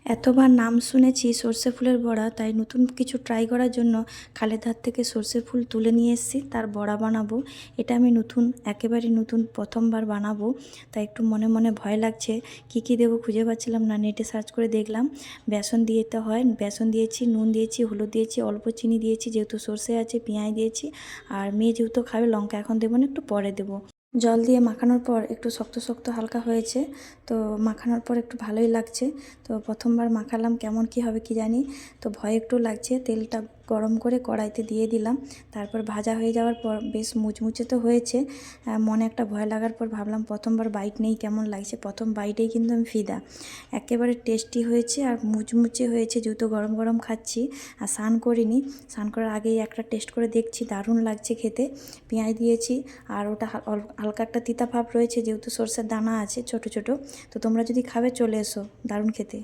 এতবার নাম শুনেছি সর্ষে ফুলের বড়া, তাই নতুন কিছু ট্রাই করার জন্য খালের ধার থেকে সর্ষে ফুল তুলে নিয়ে এসেছি, তার বড়া বানাবো। এটা আমি একেবারে নতুন প্রথমবার বানাবো, তাই একটু মনে মনে ভয় লাগছে। কি দেবো খুঁজে পাচ্ছিলাম না, নেটে সার্চ করে দেখলাম বেসন দিতে হয়। বেসন দিয়েছি, নুন দিয়েছি, হলুদ দিয়েছি, অল্প চিনি দিয়েছি, যেহেতু সর্ষে আছে, পেঁয়াজ দিয়েছি। আর মেয়ে যেহেতু খাবে, লঙ্কা এখন দেবো না, একটু পরে দেবো। জল দিয়ে মাখানোর পর একটু শক্ত শক্ত হালকা হয়েছে, তো মাখানোর পর একটু ভালোই লাগছে। তো প্রথমবার মাখালাম, কেমন কি হবে কি জানি, তো ভয় একটু লাগছে। তেলটা গরম করে কড়াইতে দিয়ে দিলাম, তারপর ভাজা হয়ে যাওয়ার পর বেশ মুচমুচে তো হয়েছে। মনে একটা ভয় লাগার পর ভাবলাম প্রথমবার বাইট নেই, কেমন লাগছে। প্রথম বাইটেই কিন্তু আমি ফিদা, একেবারে টেস্টি হয়েছে আর মুচমুচে হয়েছে। যেহেতু গরম গরম খাচ্ছি আর স্নান করিনি, স্নান করার আগেই একটা টেস্ট করে দেখছি, দারুণ লাগছে খেতে। পেঁয়াজ দিয়েছি, আর ওটা হালকা একটা তিতা ভাব রয়েছে, যেহেতু সরষের দানা আছে ছোট ছোট। তো তোমরা যদি খাবে চলে এসো, দারুণ খেতে।